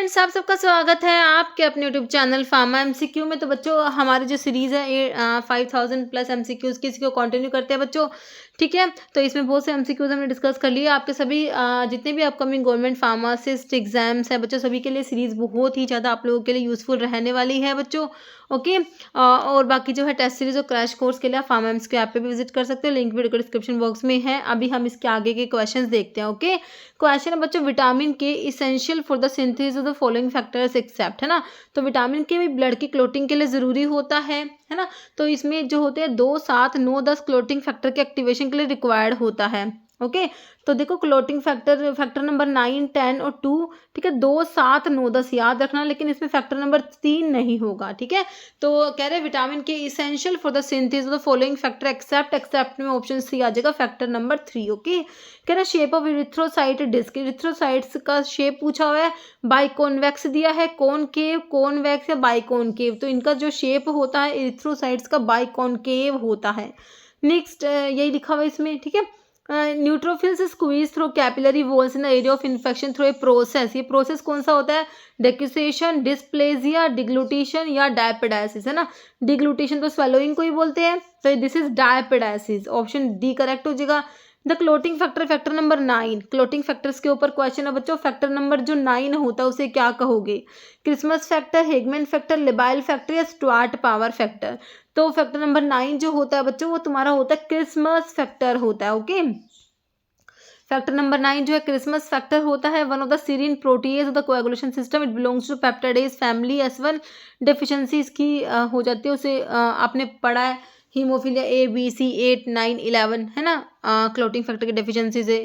Friends, आप सबका स्वागत है आपके अपने यूट्यूब चैनल फार्मा एमसीक्यू में। तो बच्चों, हमारी जो सीरीज़ है 5000 प्लस एमसीक्यूज़ की, इसको कंटिन्यू करते हैं बच्चों। ठीक है, तो इसमें बहुत से एमसीक्यूज़ हमने डिस्कस कर लिए। आपके सभी जितने भी अपकमिंग गवर्नमेंट फार्मासिस्ट एग्जाम्स हैं बच्चों, सभी के लिए सीरीज़ बहुत ही ज़्यादा आप लोगों के लिए यूज़फुल रहने वाली है बच्चों। ओके, और बाकी जो है टेस्ट सीरीज़ और क्रैश कोर्स के लिए आप फार्मा एमसीक्यू ऐप पे भी विजिट कर सकते हो। लिंक वीडियो के डिस्क्रिप्शन बॉक्स में है। अभी हम इसके आगे के क्वेश्चंस देखते हैं। ओके, क्वेश्चन है बच्चों, vitamin K essential for the synthesis of the following factors except, है ना। तो विटामिन के भी ब्लड की क्लोटिंग के लिए ज़रूरी होता है ना। तो इसमें जो होते हैं 2, 7, 9, 10 क्लोटिंग फैक्टर के एक्टिवेशन के लिए रिक्वायर्ड होता है। ओके, तो देखो क्लोटिंग फैक्टर नंबर 9, 10 और 2, ठीक है। 2, 7, 9, 10 याद रखना, लेकिन इसमें फैक्टर नंबर 3 नहीं होगा। ठीक है, तो कह रहे vitamin K essential for the synthesis of the following factor except में ऑप्शन सी आ जाएगा, फैक्टर नंबर 3। ओके, कह रहा shape of erythrocyte disc, erythrocytes का शेप पूछा हुआ है। बाइकॉन्वेक्स दिया है, कॉनकेव, कॉन्वेक्स या बाइकॉनकेव। तो इनका जो शेप होता है इरिथ्रोसाइट्स का बाइकॉनकेव होता है। नेक्स्ट यही लिखा हुआ है इसमें। ठीक है, neutrophils squeeze through capillary walls in the area of infection through a process. ये प्रोसेस कौन सा होता है? डेक्यूसेशन, डिस्प्लेजिया, डिग्लूटेशन या डायपेडाइसिस, है ना। डिग्लूटेशन तो स्वेलोइंग को ही बोलते हैं, तो this is diapedesis. Option D correct हो जाएगा। The clotting factor number 9, clotting factors के ऊपर क्वेश्चन है बच्चों। फैक्टर नंबर जो 9 होता है उसे क्या कहोगे? Christmas factor, Hageman factor, labile factor या स्टुअर्ट पावर फैक्टर। तो फैक्टर नंबर 9 जो होता है बच्चों, वो तुम्हारा होता है क्रिसमस फैक्टर होता है। ओके, फैक्टर नंबर 9 जो है क्रिसमस फैक्टर होता है। One of the serine proteases of the coagulation system, it belongs to peptidase family. S1 deficiency इसकी हो जाती है, उसे आपने पढ़ा है हीमोफीलिया A, B, C, 8, 9, 11, है ना, क्लोटिंग फैक्टर की डेफिशिएंसी से।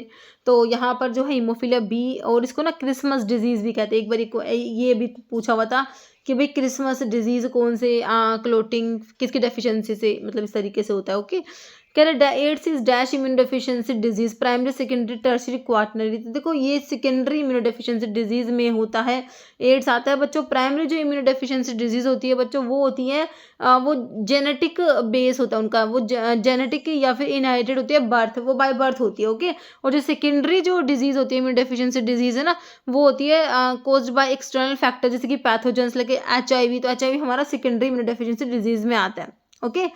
तो यहाँ पर जो है हीमोफीलिया B, और इसको ना क्रिसमस डिजीज़ भी कहते हैं। एक बार ये भी पूछा हुआ था कि भाई क्रिसमस डिजीज़ कौन से क्लोटिंग किसकी डेफिशिएंसी से, मतलब इस तरीके से होता है। ओके, कह रहे AIDS is dash immuno deficiency disease, primary, secondary, tertiary, quaternary. तो देखो ये सेकेंडरी इम्यूनो डेफिशिएंसी डिजीज में होता है, एड्स आता है बच्चों। प्राइमरी जो इम्यूनो डेफिशिएंसी डिजीज होती है बच्चों, वो होती है वो जेनेटिक बेस होता है उनका, वो जेनेटिक या फिर इनहेरिटेड होती है, बर्थ, वो बाय बर्थ होती है। ओके, और जो सेकेंडरी जो डिजीज होती है इम्यूनो डेफिशिएंसी डिजीज, है ना, वो होती है कोज्ड बाय एक्सटर्नल फैक्टर, जैसे कि पैथोजेंस, लगे HIV। तो HIV हमारा सेकेंडरी इम्यूनो डेफिशिएंसी डिजीज में आता है। ओके,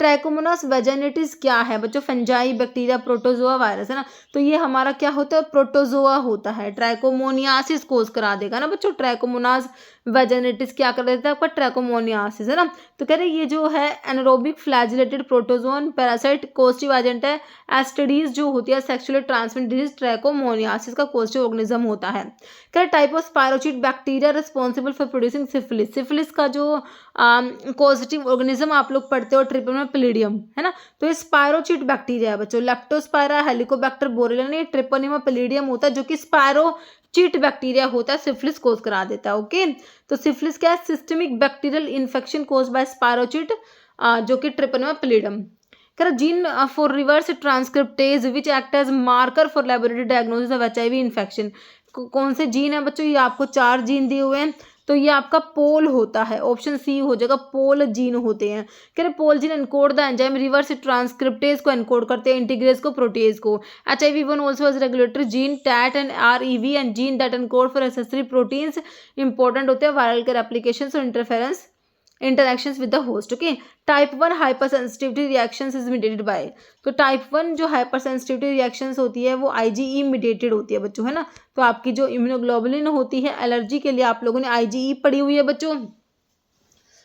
ट्रैकोमोनास वेजाइनेटिस क्या है बच्चों? फंजाई, बैक्टीरिया, प्रोटोजोआ, वायरस, है ना। तो ये हमारा क्या होता है? प्रोटोजोआ होता है। ट्रैकोमोनियासिस कोज करा देगा ना बच्चों। ट्रैकोमोनास वेजाइनेटिस क्या कर देता है आपका? ट्रैकोमोनियासिस, है ना। तो कह रहे ये जो है anaerobic flagellated protozoan parasite causative agent है। एस्टिडीज जो होती है सेक्सुअली ट्रांसमिटेड डिजीज, ट्रैकोमोनियासिस का कोस्टिव ऑर्गेनिज्म होता है। कह रहे type of spirochete bacteria responsible for producing syphilis, syphilis का जो कोस्टिव ऑर्गेनिज्म आप लोग पढ़ते हो ट्रिपल में, प्लेडियम, है ना। तो ये स्पायरोचिट बैक्टीरिया है बच्चों। लेप्टोस्पायरा, हेलिकोबैक्टर, बोरेलिया, ये ट्रिपोनिमा प्लेडियम होता है, जो कि स्पायरोचिट बैक्टीरिया होता है, सिफिलिस कोज करा देता है। ओके, तो सिफिलिस क्या है? Systemic bacterial infection cause by spirochete, जो कि ट्रिपोनिमा प्लेडियम। कह रहा gene for reverse transcriptase which act as marker for laboratory diagnosis of HIV infection. कौन से जीन है बच्चों? ये आपको 4 जीन दिए हुए हैं। तो ये आपका पोल होता है, ऑप्शन सी हो जाएगा, पोल जीन होते हैं। कह रहे pol gene encode the enzyme reverse transcriptase को एनकोड करते हैं, इंटीग्रेज को, प्रोटीज को। HIV1 also as regulatory gene, tat and REV and gene that encode for accessory proteins important होते हैं वायरल के एप्लीकेशन और interactions with the host. Okay, type 1 hypersensitivity reactions is mediated by. तो type 1 जो hyper sensitivity reactions होती है वो IgE mediated होती है बच्चों, है ना। तो आपकी जो इम्यूनोग्लोबुलिन होती है एलर्जी के लिए, आप लोगों ने IgE पढ़ी हुई है बच्चों।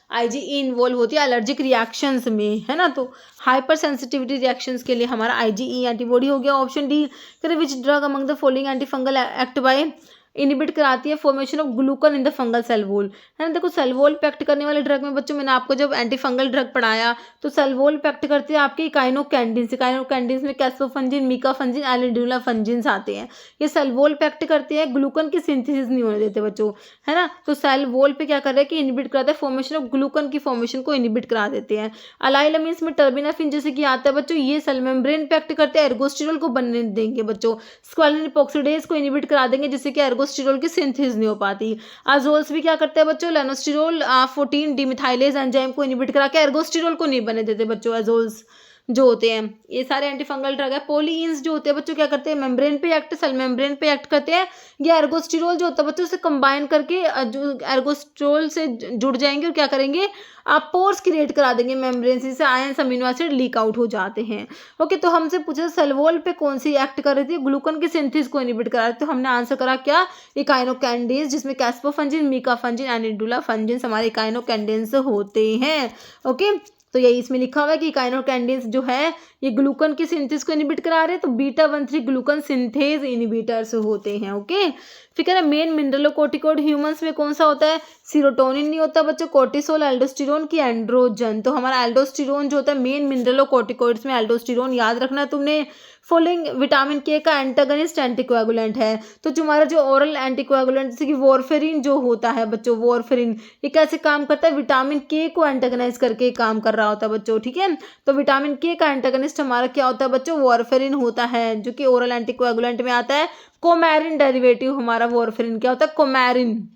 IgE इन्वॉल्व होती है एलर्जिक रिएक्शंस में, है ना। तो हाइपर सेंसिटिविटी रिएक्शंस के लिए हमारा IgE एंटीबॉडी हो गया। Option D, which drug among the following anti fungal act by inhibit कराती है formation of glucan in the fungal cell wall, है ना। देखो सेल वॉल पे एक्ट करने वाले ड्रग में बच्चों, मैंने आपको जब एंटी फंगल ड्रग पढ़ाया तो सेल वॉल पे एक्ट करती है आपकी काइनोकैंडिन्स। काइनोकैंडिन्स में कैस्पोफंजिन, मीकाफंजिन, एलिड्यूला फंजिन्स आते हैं। ये सेल वॉल पे एक्ट करते हैं, ग्लूकन की सिंथेसिस नहीं होने देते बच्चों, है ना। तो सेल वॉल पे क्या कर रहे हैं कि इनिबिट कराते हैं फॉर्मेशन ऑफ ग्लूकन की फॉर्मेशन को इनिबिट करा देते हैं। अलाइलामिन्स में टर्बिनाफिन जैसे कि आता है बच्चों, ये सेल मेम्ब्रेन पे एक्ट करते हैं, एर्गोस्टिरोल को बनने देंगे बच्चों। स्क्वालिन इपॉक्सीडेज को इनिबिट करा देंगे, जिससे कि एर्गोस्टिरोल की सिंथेसिस नहीं हो पाती। अजोल्स भी क्या करते हैं बच्चों? लेनोस्टिरोल 14 डिमिथाइलेज एंजाइम को इनिबिट करा के एर्गोस्टिरोल को नहीं बने देते बच्चों, अजोल्स। जो होते हैं, ये सारे एंटी फंगल ड्रग है। पोलियंस जो होते हैं बच्चों क्या करते हैं, मेम्ब्रेन पे एक्ट, सेल मेम्ब्रेन पे एक्ट करते हैं। ये एर्गोस्टिरोल जो होता है बच्चों, उसे कंबाइन करके जो एर्गोस्टिरोल से जुड़ जाएंगे और क्या करेंगे, आप पोर्स क्रिएट करा देंगे मेम्ब्रेन से, ion amino acid leak out हो जाते हैं। ओके, तो हमसे पूछा सल्वोल पे कौन सी एक्ट कर रही थी, ग्लूकन की सिंथेसिस को इनहिबिट करा रही थी। तो हमने आंसर करा क्या, इकाइनोकैंडिन्स, जिसमें कैस्पोफंजिन, मीकाफंजिन एंड इंडुलाफंजिन हमारे इकाइनोकैंडिन्स होते हैं। ओके, तो यही इसमें लिखा हुआ है कि इकाइनोकैंडिन्स जो है ये ग्लूकन की सिंथेसिस को इनहिबिट करा रहे हैं, तो बीटा 1,3 ग्लूकन सिंथेज इनहिबिटर्स होते हैं। ओके, फिर कह रहे हैं मेन मिनरलोकोर्टिकोइड ह्यूमंस में कौन सा होता है, सीरोटोनिन नहीं होता बच्चों, कोर्टिसोल, एल्डोस्टेरोन की एंड्रोजन। तो हमारा एल्डोस्टेरोन जो होता है मेन मिनरलोकोर्टिकोइड्स में एल्डोस्टेरोन याद रखना है तुमने। फॉलोइंग विटामिन के का एंटागनिस्ट एंटीकोएगुलेंट है, तो तुम्हारा जो ओरल एंटीकोएगुलेंट जैसे कि वॉरफेरिन जो होता है बच्चों, वॉरफेरिन ये कैसे काम करता है, विटामिन के को एंटागनाइज करके काम कर रहा होता है बच्चों। ठीक है, तो विटामिन के का एंटागनिस्ट हमारा क्या होता है बच्चों, वॉरफेरिन होता है, जो कि ओरल एंटीकोएगुलेंट में आता है। कोमैरिन डेरिवेटिव हमारा वॉरफेरिन क्या होता है, कोमैरिन,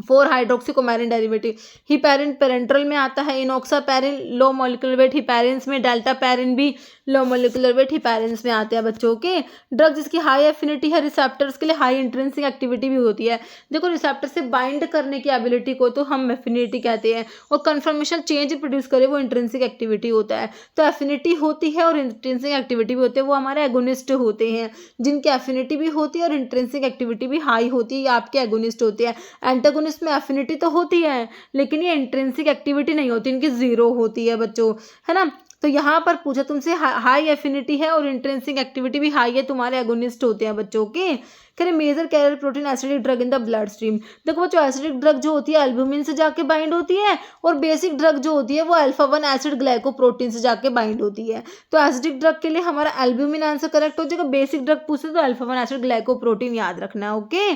4-हाइड्रोक्सीकोमैरिन डेरिवेटिव। हिपैरिन पेरेंट्रल में आता है, इनोक्सापैरिन लो मॉलिक्यूलर वेट हिपैरिन्स में, डेल्टा पैरिन भी लो मॉलिक्यूलर वेट हिपैरिन्स में आते हैं बच्चों के। ड्रग जिसकी हाई एफिनिटी है रिसेप्टर्स के लिए, हाई इंट्रिंसिक एक्टिविटी भी होती है। देखो रिसेप्टर से बाइंड करने की एबिलिटी को तो हम एफिनिटी कहते हैं, और कन्फर्मेशन चेंज प्रोड्यूस करे वो इंट्रिंसिक एक्टिविटी होता है। तो एफिनिटी होती है और इंट्रिंसिक एक्टिविटी भी होती है, वो हमारे एगोनिस्ट होते हैं, जिनकी एफिनिटी भी होती है और इंट्रिंसिक एक्टिविटी भी हाई होती है, ये आपके एगोनिस्ट होते हैं। एंटागोनिस्ट में एफिनिटी तो होती है लेकिन ये इंट्रिंसिक एक्टिविटी नहीं होती, इनकी जीरो होती है बच्चों, है ना। तो यहाँ पर पूछा तुमसे हाई एफिनिटी है और इंट्रिंसिक एक्टिविटी भी हाई है, तुम्हारे एगोनिस्ट होते हैं बच्चों के। कह major carrier protein acidic drug in the blood stream. देखो बच्चों एसिडिक ड्रग जो होती है एल्ब्यूमिन से जाके बाइंड होती है, और बेसिक ड्रग जो होती है वो अल्फा-1 एसिड ग्लाइकोप्रोटीन से जाके बाइंड होती है। तो एसिडिक ड्रग के लिए हमारा एल्ब्यूमिन आंसर करेक्ट हो जाएगा, बेसिक ड्रग पूछे तो अल्फा-1 एसिड ग्लाइकोप्रोटीन याद रखना। ओके,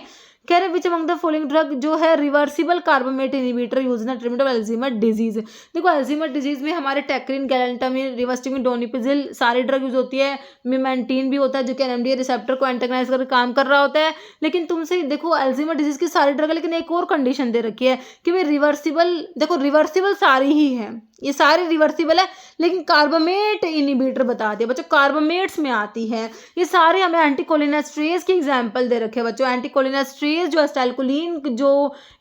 कह रहे which among the following drug जो है reversible carbamate inhibitor use in treatment of Alzheimer disease. देखो अल्जीमर डिजीज में हमारे टेक्रिन, गैलेंटामिन, रिवास्टिमिन, डोनिपिजिल सारी ड्रग यूज होती है। मिमेंटीन भी होता है जो कि एनएमडीए रिसेप्टर को एंटागनाइज करके काम कर रहा होता है। लेकिन तुमसे देखो अल्जीमर डिजीज की सारी ड्रग है, लेकिन एक और कंडीशन दे रखी है कि भाई रिवर्सिबल, देखो रिवर्सिबल सारी ही है, ये सारे रिवर्सिबल है, लेकिन कार्बामेट इनहिबिटर बता दिया बच्चों, कार्बामेट्स में आती है ये सारे। हमें एंटीकोलिनेस्ट्रेज की एग्जांपल दे रखे हैं बच्चों, एंटीकोलिनेस्ट्रेज जो एस्टाइलकोलिन जो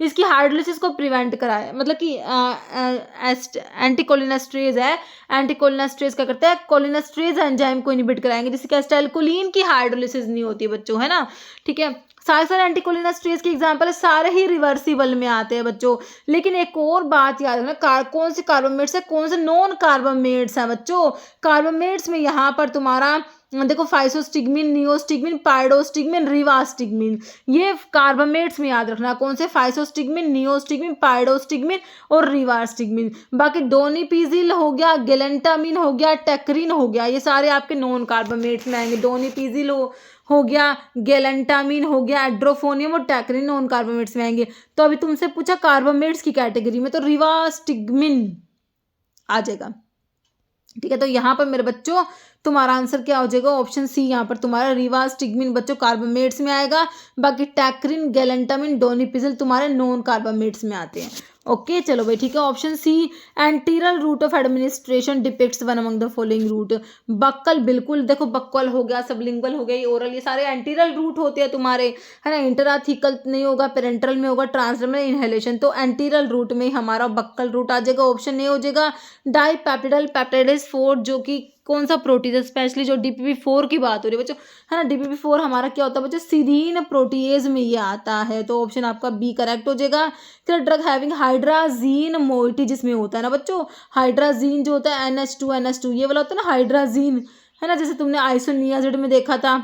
इसकी हाइड्रोलिसिस को प्रिवेंट कराए, मतलब कि एंटीकोलिनेस्ट्रेज है, एंटीकोलिनेस्ट्रेज क्या करता है, कोलिनेस्ट्रेज एंजाइम को इनहिबिट कराएंगे, जिससे कि एस्टाइलकोलिन की हाइड्रोलिसिस नहीं होती बच्चों, है ना। ठीक है, सारे एंटीकोलिनेस्ट्रेज के एग्जांपल है, सारे ही रिवर्सिबल में आते हैं बच्चों। लेकिन एक और बात याद रखना, कौन से कार्बामेट्स है, कौन से नॉन कार्बामेट्स है बच्चों। कार्बामेट्स में यहाँ पर तुम्हारा देखो फाइसोस्टिग्मिन, नियोस्टिग्मिन, पाइडोस्टिग्मिन, रिवास्टिग्मिन, ये कार्बामेट्स में याद रखना, कौन से, फाइसोस्टिग्मिन, नियोस्टिग्मिन, पाइडोस्टिग्मिन और रिवास्टिग्मिन। बाकी डोनिपिजिल हो गया, गैलेंटामिन हो गया, टेक्रिन हो गया, ये सारे आपके नॉन कार्बामेट्स में आएंगे। डोनिपिजिल हो गया, गैलेंटामिन हो गया, एड्रोफोनियम और टेक्रिन नॉन कार्बामेट्स में आएंगे। तो अभी तुमसे पूछा कार्बामेट्स की कैटेगरी में, तो रिवास्टिग्मिन आ जाएगा। ठीक है, तो यहाँ पर मेरे बच्चों तुम्हारा आंसर क्या हो जाएगा, ऑप्शन सी, यहाँ पर तुम्हारा रिवास्टिग्मिन बच्चों कार्बामेट्स में आएगा। बाकी टैक्रिन, गैलेंटामिन, डोनिपिजिल तुम्हारे नॉन कार्बामेट्स में आते हैं। ओके चलो भाई ठीक है, option C enteral route of administration depicts one among the following route. Buccal, बिल्कुल देखो बक्कल हो गया, सबलिंगुअल हो गया, ओरल, ये सारे एंटीरियल रूट होते हैं तुम्हारे, है ना। इंटराथिकल नहीं होगा, पेरेंट्रल में होगा, ट्रांसडर्मल इनहेलेशन, तो एंटीरियल रूट में हमारा बक्कल रूट आ जाएगा, ऑप्शन ए हो जाएगा। डाईपेप्टिडाइल पेप्टाइडेज 4 जो कि कौन सा प्रोटीज है, स्पेशली जो DPP-4 की बात हो रही है बच्चों, है ना। DPP-4 हमारा क्या होता है बच्चों, सीरीन प्रोटीएज में ये आता है, तो ऑप्शन आपका बी करेक्ट हो जाएगा। फिर ड्रग हैविंग हाइड्राजीन मोइटी जिसमें होता है ना बच्चों, हाइड्राजीन जो होता है NH2 ये वाला होता है ना हाइड्राजीन, है ना। जैसे तुमने आइसोनियाजिड में देखा था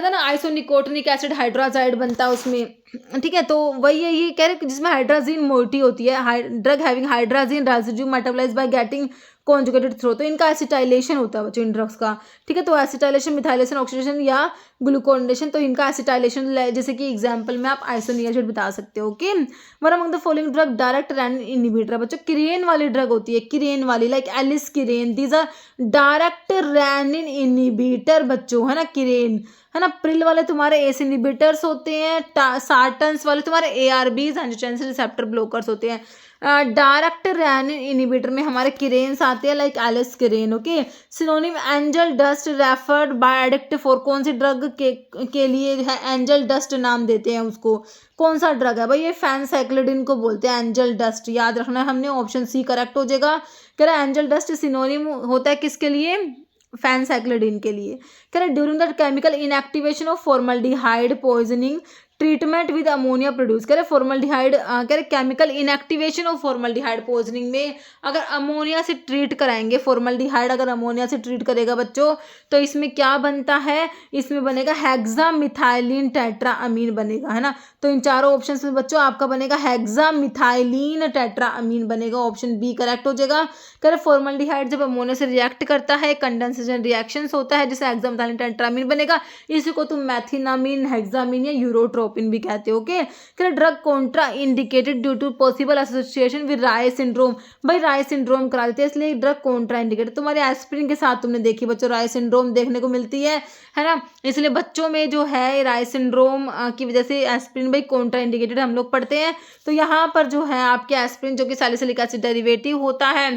ना, आइसोनिकोटिनिक एसिड हाइड्राजाइड बनता है उसमें। ठीक है, तो वही है, ये कह रहे जिसमें हाइड्राजीन मोइटी होती है। Drug having hydrazine residue metabolised by getting conjugated through, तो इनका एसिटाइलेशन होता है बच्चों इन ड्रग्स का। ठीक है, तो एसिटाइलेशन, मिथाइलेशन, ऑक्सीडेशन या ग्लूकोनेशन, तो इनका एसिटाइलेशन, जैसे कि एग्जांपल में आप आइसोनियाजिड बता सकते हो। Okay, one among the following drug direct renin inhibitor बच्चों, किरेन वाली ड्रग होती है, किरेन वाली, like aliskiren, these are direct renin inhibitor बच्चों, है ना। किरेन, है है ना। प्रिल वाले तुम्हारे एस इनहिबिटर्स होते हैं, सार्टन्स वाले तुम्हारे ARBs एंजियोटेंसिन रिसेप्टर ब्लॉकर्स होते हैं। डायरेक्ट रैनिन इनिबिटर में हमारे किरेन्स आते हैं like aliskiren. Okay, synonym angel dust referred by addict for कौन सी ड्रग के लिए है एंजल डस्ट नाम देते हैं उसको, कौन सा ड्रग है भाई, ये फैनसाइक्लिडिन को बोलते हैं एंजल डस्ट, याद रखना है हमने, ऑप्शन सी करेक्ट हो जाएगा। कह रहा है एंजल डस्ट सिनोनिम होता है किसके लिए, फैनसाइक्लिडिन के लिए। कह रहा है during the chemical inactivation of formaldehyde poisoning treatment with ammonia produce. कह रहे फॉर्मल्डिहाइड, कह रहे chemical inactivation of formaldehyde poisoning में अगर अमोनिया से ट्रीट कराएंगे, फॉर्मल्डिहाइड अगर अमोनिया से ट्रीट करेगा बच्चों तो इसमें क्या बनता है, इसमें बनेगा हेक्सामिथाइलिन टेट्राअमीन बनेगा, है ना। तो इन चारों ऑप्शन में बच्चों आपका बनेगा हेक्सामिथाइलिन टेट्राअमीन बनेगा, ऑप्शन बी करेक्ट हो जाएगा। कह रहे फॉर्मल्डिहाइड जब अमोनिया से रिएक्ट करता है कंडेंसेशन रिएक्शंस होता है जिससे हेक्सामिथाइलिन टेट्राअमीन बनेगा, इसी को तुम मैथिनामीन, हेक्सामीन या यूरोट्रोपिन भी कहते हो। Okay, drug contra indicated due to possible association with Reye syndrome. भाई राय सिंड्रोम करा देते हैं इसलिए ड्रग कॉन्ट्रा इंडिकेटेड। तुम्हारे एस्पिरिन के साथ तुमने देखी बच्चों राय सिंड्रोम देखने को मिलती है ना, इसलिए बच्चों में जो है राय सिंड्रोम की वजह से एस्पिरिन भाई कॉन्ट्रा इंडिकेटेड हम लोग पढ़ते हैं। तो यहाँ पर जो है आपके एस्पिरिन जो कि सैलिसिलिक एसिड डेरिवेटिव होता है,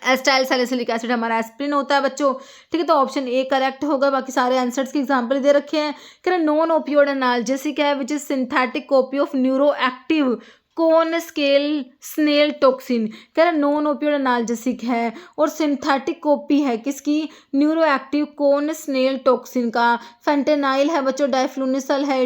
एस्टाइल सैलिसिलिक एसिड हमारा एस्पिरिन होता है बच्चों, ठीक है। तो ऑप्शन ए करेक्ट होगा, बाकी सारे आंसर्स की एग्जांपल दे रखे हैं। कह रहे नॉन ओपियोइड एनाल्जेसिक है which is synthetic copy of neuro active कौन स्केल स्नेल टॉक्सिन। कह रहे नॉन ओपियोइड एनाल्जेसिक है और सिंथेटिक कॉपी है किसकी, न्यूरो एक्टिव कौन स्नेल टॉक्सिन का। फेंटेनाइल है बच्चों, डाइफ्लूनिसल है,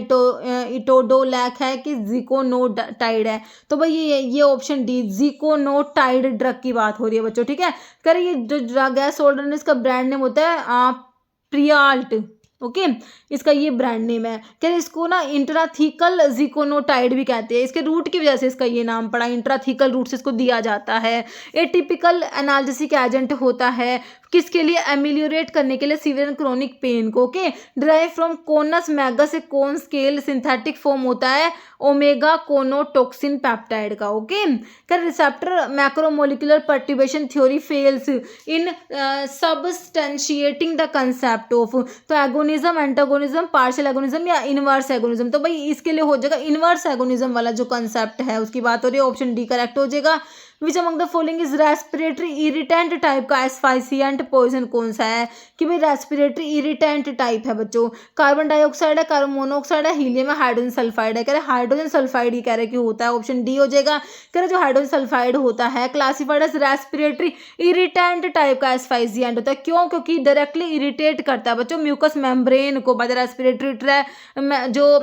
इटोडोलैक है कि जिकोनोटाइड है। तो भाई ये ऑप्शन डी जिकोनोटाइड ड्रग की बात हो रही है बच्चों, ठीक है। कह रहे ये जो ड्रग है सोल्डर इसका ब्रांड नेम होता है प्रियाल्ट। ओके, इसका ये ब्रांड नेम है। कह रहे इसको ना इंट्राथीकल जिकोनोटाइड भी कहते हैं, इसके रूट की वजह से इसका ये नाम पड़ा, इंट्राथीकल रूट से इसको दिया जाता है। एटिपिकल एनाल्जेसिक एजेंट होता है किसके लिए, एमिलियोरेट करने के लिए सीवियर एंड क्रोनिक पेन को। Okay, derived from Conus magus से कोन स्केल सिंथेटिक फॉर्म होता है ओमेगा कोनोटॉक्सिन पेप्टाइड का। ओके, कर receptor macromolecular perturbation theory fails in substantiating the concept of. तो एगोनिज्म, एंटागोनिज्म, पार्शियल एगोनिज्म या inverse agonism. तो भाई इसके लिए हो जाएगा इनवर्स एगोनिज्म वाला जो कंसेप्ट है उसकी बात हो रही है, ऑप्शन डी करेक्ट हो जाएगा। Which among the following is respiratory irritant type का एस्फाइसिएंट पॉइजन कौन सा है, कि भाई रेस्पिरेटरी इरिटेंट टाइप है बच्चों। कार्बन डाइऑक्साइड है, कार्बन मोनोऑक्साइड है, हीलियम है, हाइड्रोजन सल्फाइड है। कह रहे हाइड्रोजन सल्फाइड ही कह रहे कि होता है, ऑप्शन डी हो जाएगा। कह रहे जो हाइड्रोजन सल्फाइड होता है classified as respiratory irritant type का एस्फाइसिएंट होता है। क्यों, क्योंकि डायरेक्टली इरिटेट करता है बच्चों म्यूकस मेम्ब्रेन को बाय द रेस्पिरेटरी ट्रैक्ट, जो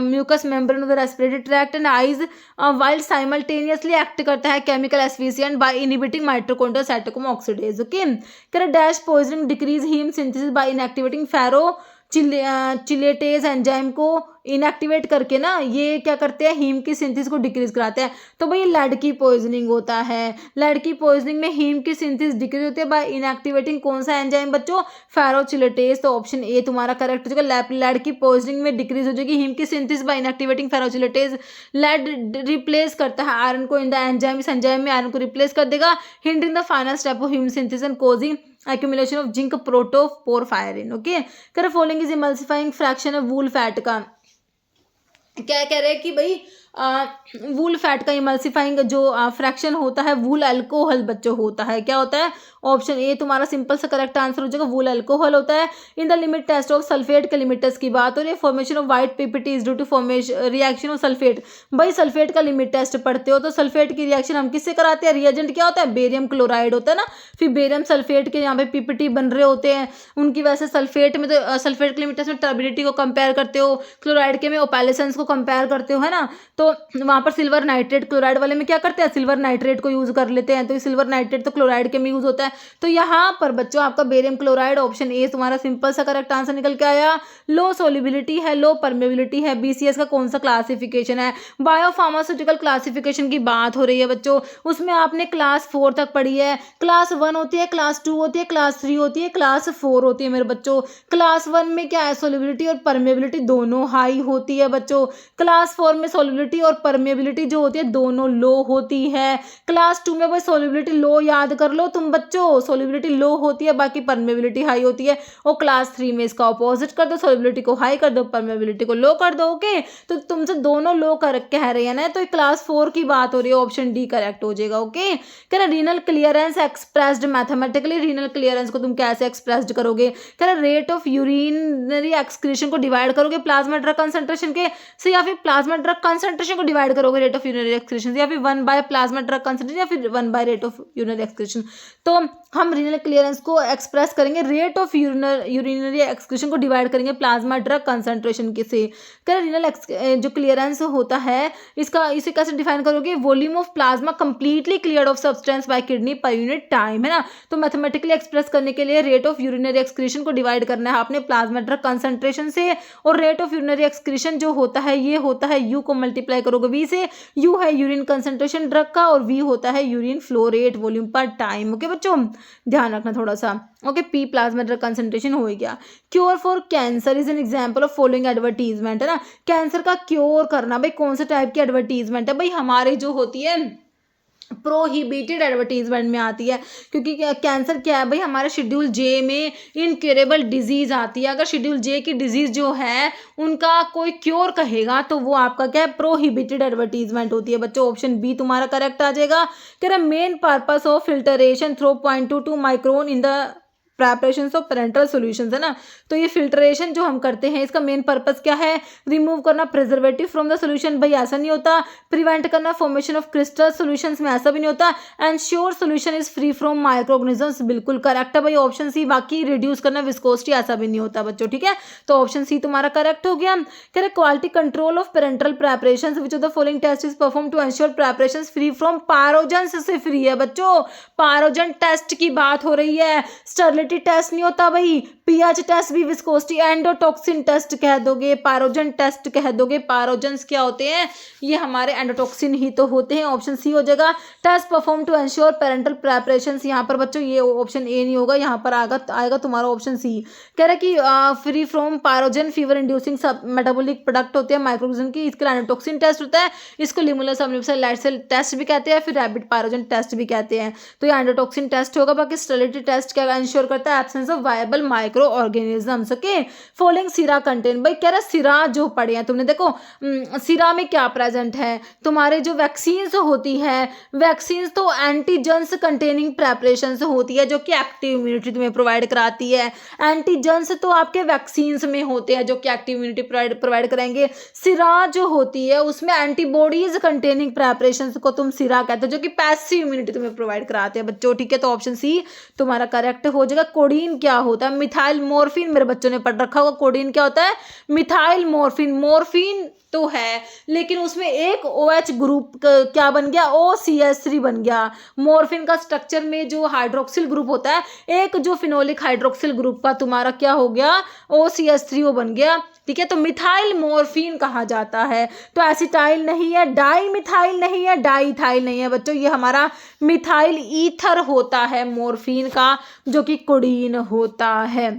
mucus membrane of the respiratory tract and eyes while simultaneously act करता है chemical asphyxiant by inhibiting mitochondrial cytochrome oxidase. Okay, कह dash poisoning decrease heme synthesis by inactivating ferrochelatase enzyme को inactivate करके ना ये क्या करते हैं, हीम की सिंथेसिस को डिक्रीज कराते हैं। तो भाई लेड की पॉइजनिंग होता है, लेड की पॉइजनिंग में हीम की सिंथेसिस डिक्रीज होती है बाय इनएक्टिवेटिंग कौन सा एंजाइम बच्चों, फेरोचिलेटेज। तो ऑप्शन ए तुम्हारा करेक्ट हो जाएगा, लेड की पॉइजनिंग में डिक्रीज हो जाएगी हीम की synthesis by inactivating ferrochelatase. Lead replace करता है आयरन को इन द एंजाइम, इस एंजाइम में आयरन को रिप्लेस कर देगा, hindering the final step of heme synthesis and causing accumulation of zinc protoporphyrin। Okay, कर following is emulsifying fraction of wool fat का। क्या कह रहे हैं कि भाई वूल फैट का इमल्सिफाइंग जो फ्रैक्शन होता है वूल अल्कोहल बच्चों होता है, क्या होता है, ऑप्शन ए तुम्हारा सिंपल सा करेक्ट आंसर हो जाएगा, वूल अल्कोहल होता है। In the limit test of sulphate के लिमिट टेस्ट की बात हो रही है, formation of white ppt is due to formation reaction of sulphate. भाई सल्फेट का लिमिट टेस्ट पढ़ते हो तो सल्फेट की रिएक्शन हम किससे कराते हैं, रिएजेंट क्या होता है, बेरियम क्लोराइड होता है ना, फिर बेरियम सल्फेट के यहाँ पे पीपीटी बन रहे होते हैं, उनकी वजह से सल्फेट में तो सल्फेट के लिमिट टेस्ट में टर्बिडिटी को कंपेयर करते हो, क्लोराइड के में ओपैलेसेंस को कंपेयर करते हो, है ना। तो वहाँ पर सिल्वर नाइट्रेट, क्लोराइड वाले में क्या करते हैं, सिल्वर नाइट्रेट को यूज कर लेते हैं, तो सिल्वर नाइट्रेट तो क्लोराइड के में यूज होता है। तो यहाँ पर बच्चों आपका बेरियम क्लोराइड, ऑप्शन ए तुम्हारा सिंपल सा करेक्ट आंसर निकल के आया। लो सोल्युबिलिटी है, लो परमेबिलिटी है, बीसीएस का कौन सा क्लासिफिकेशन है, बायोफार्मास्यूटिकल क्लासिफिकेशन की बात हो रही है बच्चों, उसमें आपने क्लास 4 तक पढ़ी है, क्लास 1 होती है, क्लास 2 होती है, क्लास 3 होती है, क्लास 4 होती है मेरे बच्चों। क्लास 1 में क्या है, सोल्युबिलिटी और परमेबिलिटी दोनों हाई होती है बच्चों, क्लास 4 में सॉल्युबिलिटी और परमेबिलिटी जो होती है दोनों लो होती है। क्लास 2 में भाई सॉल्युबिलिटी लो याद कर लो तुम बच्चों, सॉल्युबिलिटी लो होती है, बाकी परमेबिलिटी हाई होती है। और क्लास 3 में इसका ऑपोजिट कर दो, सॉल्युबिलिटी को हाई कर दो, परमेबिलिटी को लो कर दो। ओके, तो तुमसे दोनों लो कर कह रही है ना, तो क्लास 4 की बात हो रही है, ऑप्शन डी करेक्ट हो जाएगा। ओके, कह रहा renal clearance expressed mathematically, renal clearance को तुम कैसे एक्सप्रेस्ड करोगे? कह रहा रेट ऑफ यूरिनरी एक्सक्रीशन को डिवाइड करोगे प्लाज्मा ड्रग कंसंट्रेशन के से, या फिर प्लाज्मा ड्रग कंसंट्रेशन को डिवाइड करोगे रेट ऑफ यूरिनरी एक्सक्रीशन से, या फिर 1 बाय प्लाज्मा ड्रग कंसंट्रेशन, या फिर 1 by rate of urinary excretion. तो हम रीनल क्लियरेंस को एक्सप्रेस करेंगे रेट ऑफ यूरिनरी एक्सक्रीशन को डिवाइड करेंगे प्लाज्मा ड्रग कंसंट्रेशन के से। कह रीनल जो क्लियरेंस होता है इसका, इसे कैसे डिफाइन करोगे? Volume of plasma completely cleared of substance by kidney per unit time, है ना। तो मैथमेटिकली एक्सप्रेस करने के लिए रेट ऑफ यूरिनरी एक्सक्रीशन को डिवाइड करना है आपने प्लाज्मा ड्रग कंसंट्रेशन से, और रेट ऑफ यूरिनरी एक्सक्रीशन जो होता है ये होता है यू को मल्टीप्लाई करोगे वी से, यू है यूरिन कंसंट्रेशन ड्रग का और वी होता है यूरिन फ्लो रेट वॉल्यूम पर टाइम। ओके बच्चों, ध्यान रखना थोड़ा सा। Okay, P plasma drug concentration हो गया। Cure for cancer is an example of following advertisement, है ना। कैंसर का क्योर करना, भाई कौन से टाइप की एडवर्टीजमेंट है? भाई हमारे जो होती है प्रोहिबिटेड एडवर्टीजमेंट में आती है, क्योंकि कैंसर क्या है भाई, हमारे शेड्यूल जे में इनक्योरेबल डिजीज आती है। अगर शेड्यूल जे की डिजीज जो है उनका कोई क्योर कहेगा तो वो आपका क्या है, प्रोहिबिटेड एडवर्टीजमेंट होती है बच्चों। ऑप्शन बी तुम्हारा करेक्ट आ जाएगा। कह रहा main purpose of filtration through 0.22 micron in the preparation of parental solutions, है ना। तो ये फिल्ट्रेशन जो हम करते हैं इसका मेन पर्पस क्या है? रिमूव करना प्रिजर्वेटिव फ्रॉम द सॉल्यूशन, भाई ऐसा नहीं होता। प्रिवेंट करना फॉर्मेशन ऑफ क्रिस्टल सॉल्यूशंस में, ऐसा भी नहीं होता। Ensure solution is free from micro organisms, बिल्कुल करेक्ट है भाई ऑप्शन सी। बाकी रिड्यूस करना विस्कोसिटी, ऐसा भी नहीं होता बच्चों, ठीक है। तो ऑप्शन सी तुम्हारा करेक्ट हो गया। कह रहे quality control of parenteral preparations which of the following test is perform to ensure preparations free from pyrogens से फ्री है बच्चों। पैरोजन टेस्ट की बात हो रही है, स्टरलिटी टेस्ट नहीं होता भाई, पीएच टेस्ट भी, विस्कोसिटी, एंडोटॉक्सिन टेस्ट कह दोगे, पैरोजन टेस्ट कह दोगे। पैरोजेंस क्या होते हैं? ये हमारे एंडोटॉक्सिन ही तो होते हैं। ऑप्शन सी हो जाएगा। Test perform to ensure parental preparations, यहाँ पर बच्चों ये ऑप्शन ए नहीं होगा, यहाँ पर आएगा तुम्हारा ऑप्शन सी। कह रहा है कि फ्री फ्रॉम पैरोजन फीवर इंड्यूसिंग सब मेटाबॉलिक प्रोडक्ट होते हैं माइक्रोऑर्गेनिज्म की, इसके लिए एंडोटॉक्सिन टेस्ट होता है। इसको लिमुलर सबलिमिनल लाइट सेल टेस्ट भी कहते हैं, फिर रैपिड पैरोजन टेस्ट भी कहते हैं। तो ये एंडोटॉक्सिन टेस्ट होगा। बाकी स्टेरिलिटी टेस्ट क्या इंश्योर करता है? Absence of viable micro organisms. Okay, following सिरा कंटेन, भाई कह रहा सिरा जो पढ़े हैं तुमने, देखो सिरा में क्या प्रेजेंट है? तुम्हारे जो वैक्सीन होती है, वैक्सीन तो एंटीजन्स कंटेनिंग प्रेपरेशन होती है जो कि एक्टिव इम्यूनिटी तुम्हें प्रोवाइड कराती है। एंटीजन्स तो आपके वैक्सीन में होते हैं जो कि एक्टिव इम्यूनिटी प्रोवाइड कराएंगे। सिरा जो होती है उसमें एंटीबॉडीज कंटेनिंग प्रेपरेशन को तुम सिरा कहते हो जो कि पैसिव इम्यूनिटी तुम्हें प्रोवाइड कराते हैं बच्चों, ठीक है। तो ऑप्शन सी तुम्हारा करेक्ट हो जाएगा। कोडीन क्या होता है? मिथाइल मोर्फिन, मेरे बच्चों ने पढ़ रखा होगा। कोडीन क्या होता है? Methyl morphine. मोर्फिन तो है लेकिन उसमें एक OH ग्रुप क्या बन गया? OCH3 बन गया। मोर्फिन का स्ट्रक्चर में जो हाइड्रोक्सिल ग्रुप होता है, एक जो फिनोलिक हाइड्रोक्सिल ग्रुप का तुम्हारा क्या हो गया? OCH3 वो बन गया, ठीक है। तो मिथाइल मोर्फिन कहा जाता है। तो एसिटाइल नहीं है, डाई मिथाइल नहीं है, डाईथाइल नहीं है बच्चों, ये हमारा मिथाइल ईथर होता है मोर्फिन का, जो कि कोडीन होता है।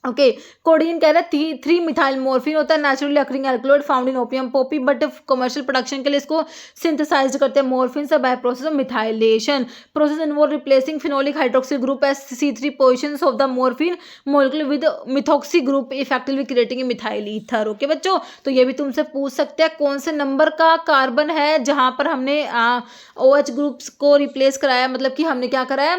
ओके, कोडीन कह रहा है 3 मिथाइल मोर्फिन होता है, naturally occurring alkaloid found in opium poppy, but commercial production के लिए इसको सिंथेसाइज करते हैं मोर्फिन से by process of methylation. Process involve replacing phenolic hydroxyl group as C3 positions of the morphine molecule with methoxy group effectively creating a methyl ether. Okay बच्चों, तो ये भी तुमसे पूछ सकते हैं कौन से नंबर का कार्बन है जहां पर हमने OH ग्रुप्स को रिप्लेस कराया, मतलब कि हमने क्या कराया?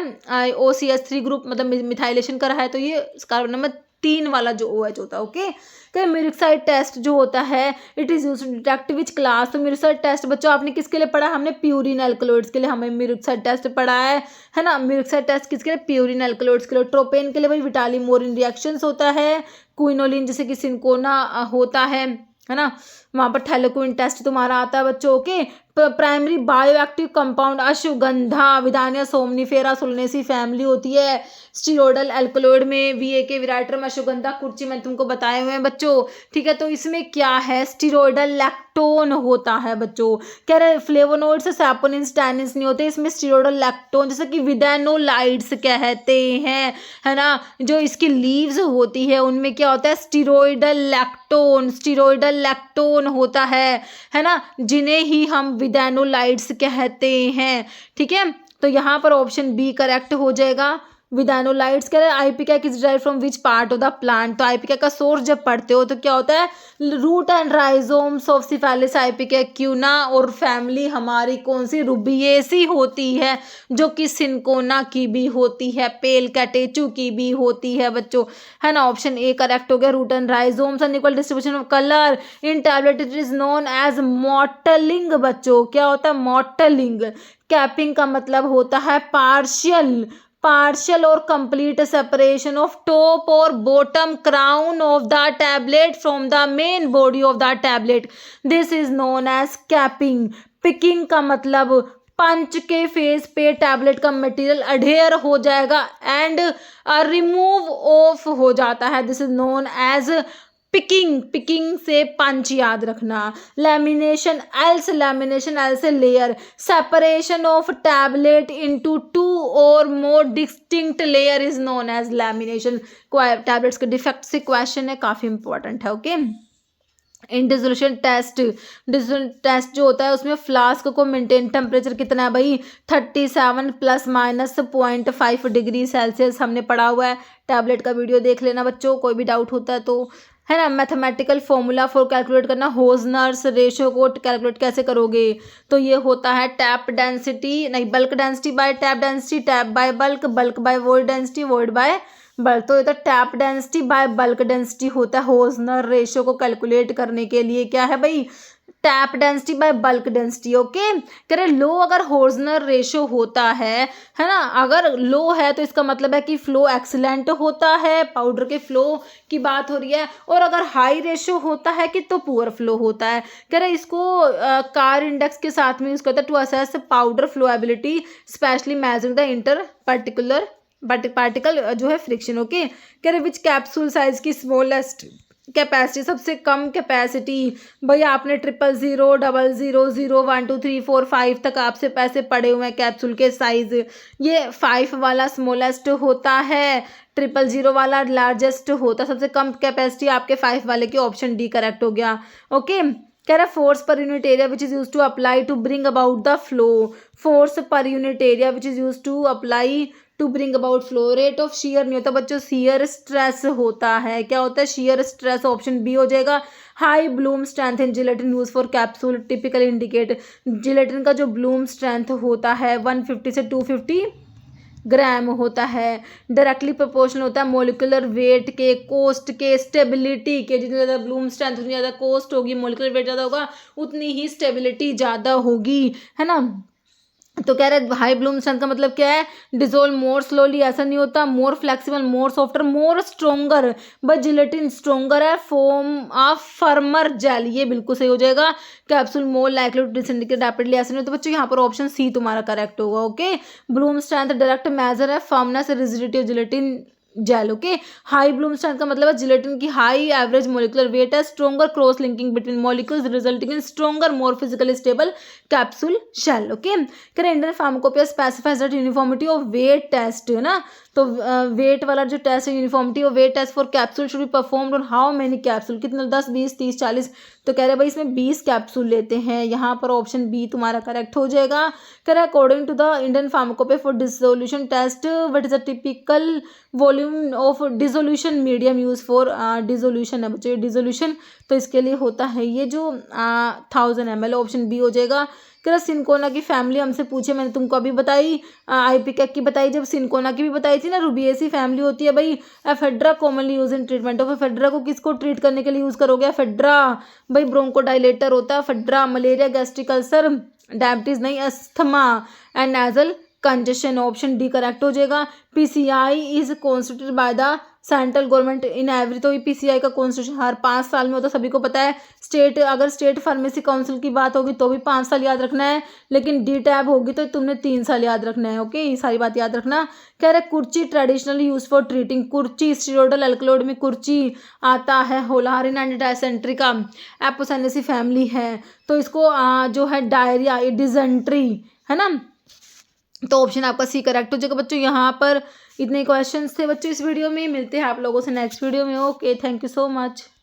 OCH3 ग्रुप मतलब मिथाइलेशन करा है, तो ये कार्बन नंबर 3 वाला जो OH होता है। ओके, मिर्कसाइड टेस्ट जो होता है it is used to detect which class. तो मिर्कसाइड टेस्ट बच्चों आपने किसके लिए पढ़ा? हमने प्यूरिन एल्कलॉइड्स के लिए हमें मिर्कसाइड टेस्ट पढ़ा है ना। मिर्कसाइड टेस्ट किसके लिए? प्यूरिन एल्कलॉइड्स के लिए। ट्रोपेन के लिए भाई विटालिमोरिन रिएक्शंस होता है। क्विनोलिन जैसे कि सिंकोना होता है ना, वहाँ पर थैलेक्विन टेस्ट तुम्हारा आता है बच्चों। Okay, primary bioactive compound ashwagandha, Withania somnifera Solanaceae family होती है। स्टीरोडल एल्कलॉइड में VA विराइटर में अश्वगंधा कुर्ची मैंने तुमको बताए हुए हैं बच्चों, ठीक है। तो इसमें क्या है? स्टीरोडल लैक्टोन होता है बच्चों। कह रहे फ्लेवोनोइड्स सैपोनिन्स टैनिन्स नहीं होते, इसमें स्टीरोडल लैक्टोन जैसे कि विदानोलाइड्स कहते हैं, है ना। जो इसकी लीव्स होती है उनमें क्या होता है? स्टीरोइडल लैक्टोन कौन होता है ना, जिन्हें ही हम विदानोलाइट्स कहते हैं। ठीक है, तो यहाँ पर ऑप्शन बी करेक्ट हो जाएगा। विदानोलाइट्स कह रहे हैं ipecac is derived from which part of the plant. तो आईपीकेक का सोर्स जब पढ़ते हो तो क्या होता है, root and rhizomes of cephaelis ipecacuanha, और फैमिली हमारी कौन सी, रुबिएसी होती है, जो कि सिनकोना की भी होती है, पेल कैटेचू की भी होती है बच्चों, है ना। ऑप्शन ए करेक्ट हो गया। Root and rhizomes unequal distribution of colour in tablet it is known as mottling. बच्चों क्या होता है मॉटलिंग। कैपिंग का मतलब होता है पार्शियल और कंप्लीट सेपरेशन ऑफ टॉप और bottom crown of the tablet from the main body of the tablet, this is known as capping. Picking का मतलब पंच के फेस पे टैबलेट का मटेरियल अडेयर हो जाएगा एंड रिमूव ऑफ हो जाता है, this is known as picking से पंच याद रखना। लैमिनेशन एल से layer, separation of tablet into 2 और more distinct layer is known as lamination. Tablets के डिफेक्ट से क्वेश्चन है, काफी इंपॉर्टेंट है। ओके, इन डिसोल्यूशन टेस्ट जो होता है उसमें फ्लास्क को मेंटेन टेम्परेचर कितना है भाई, 37 ±0.5 डिग्री सेल्सियस हमने पढ़ा हुआ है। टैबलेट का वीडियो देख लेना बच्चों, कोई भी डाउट होता है तो, है ना। मैथमेटिकल फॉर्मूला फॉर कैलकुलेट करना, होजनर्स रेशियो को कैलकुलेट कैसे करोगे, तो ये होता है टैप डेंसिटी, नहीं bulk density by tap density, tap by bulk, bulk by void density, void by bulk. तो ये तो tap density by bulk density होता है। होजनर रेशियो को कैलकुलेट करने के लिए क्या है भाई, tap density by bulk density. Okay, कह रहे लो अगर होजनर रेशियो होता है ना, अगर लो है तो इसका मतलब है कि फ्लो एक्सीलेंट होता है, पाउडर के फ्लो की बात हो रही है। और अगर हाई रेशियो होता है कि तो पुअर फ्लो होता है। कह रहे इसको कार इंडेक्स के साथ में यूज करता है to assess powder flowability, specially measuring the inter particle जो है फ्रिक्शन। ओके, कह रहे विच कैप्सूल साइज की स्मॉलेस्ट कैपेसिटी, सबसे कम कैपेसिटी, भाई आपने 000, 000, 0, 1 2 3 4 5 तक आपसे पैसे पड़े हुए हैं कैप्सूल के साइज। ये 5 वाला स्मॉलेस्ट होता है, 000 वाला लार्जेस्ट होता है। सबसे कम कैपेसिटी आपके 5 वाले की, ऑप्शन डी करेक्ट हो गया। ओके, कह रहा force per unit area which is use to apply to bring about the flow, force per unit area which is use to apply to bring about flow. Rate of shear नहीं होता बच्चों, shear stress होता है। क्या होता है shear stress, option B हो जाएगा। High bloom strength in gelatin use for capsule typical indicate, gelatin का जो ब्लूम स्ट्रेंथ होता है 150 से 250 ग्राम होता है। डायरेक्टली प्रोपोर्शनल होता है मोलिकुलर वेट के, कोस्ट के, स्टेबिलिटी के। जितनी ज़्यादा ब्लूम स्ट्रेंथ उतनी ज़्यादा कोस्ट होगी, मोलिकुलर वेट ज़्यादा होगा उतनी ही स्टेबिलिटी ज़्यादा होगी, है ना। तो कह रहे हाई ब्लूम स्ट्रेंथ का मतलब क्या है, डिजोल्व मोर स्लोली, ऐसा नहीं होता, more flexible, more softer, more stronger. But gelatin stronger है, फॉर्म ऑफ फर्मर जेल, ये बिल्कुल सही हो जाएगा। Capsule more likely to disintegrate rapidly, ऐसा नहीं होता बच्चों। यहाँ पर ऑप्शन सी तुम्हारा करेक्ट होगा। Okay, bloom strength direct measure है firmness rigidity of gelatin gel. Okay, high bloom strength का मतलब है जिलेटिन की हाई एवरेज मोलिकुलर वेट है, stronger cross linking between molecules resulting in stronger more physically stable capsule shell. Okay, करें Indian Pharmacopoeia specifies that uniformity of weight test, है ना। तो weight वाला जो टेस्ट है uniformity of weight test for capsule should be performed on how many capsule, कितने 10 20 30 40। तो कह रहे भाई इसमें 20 कैप्सूल लेते हैं। यहाँ पर ऑप्शन बी तुम्हारा करेक्ट हो जाएगा। कह रहे according to the Indian pharmacopoeia for dissolution test what is the typical volume of dissolution medium use for dissolution है बच्चों, डिसोल्यूशन तो इसके लिए होता है ये जो 1000 ml, ऑप्शन बी हो जाएगा। कह सिनकोना की फैमिली हमसे पूछे, मैंने तुमको अभी बताई, आईपीकेक की बताई, जब सिनकोना की भी बताई थी ना, रुबिएसी फैमिली होती है भाई। Ephedra commonly use in treatment of, ephedra को किसको ट्रीट करने के लिए यूज करोगे, एफेड्रा भाई ब्रोंकोडाइलेटर होता है ephedra, malaria, gastric ulcer, diabetes नहीं, asthma and nasal congestion, option D correct हो जाएगा। PCI is constituted by the central government in every, तो ये पीसीआई का कॉन्स्टिट्यूशन हर 5 साल में होता है, सभी को पता है। स्टेट, अगर स्टेट फार्मेसी काउंसिल की बात होगी तो भी 5 साल याद रखना है, लेकिन डी टैब होगी तो तुमने 3 साल याद रखना है। ओके, ये सारी बात याद रखना। कह रहे kurchi traditionally use for treating, kurchi steroidal alkaloid में कुर्ची आता है, होलारिन एंड डायसेंट्री का एपोसाइनेसी फैमिली है, तो इसको जो है डायरिया, डिजेंट्री, है ना। तो ऑप्शन आपका सी करेक्ट हो जाएगा बच्चों। यहाँ पर इतने क्वेश्चंस थे बच्चों इस वीडियो में, मिलते हैं आप लोगों से नेक्स्ट वीडियो में। Okay, thank you so much.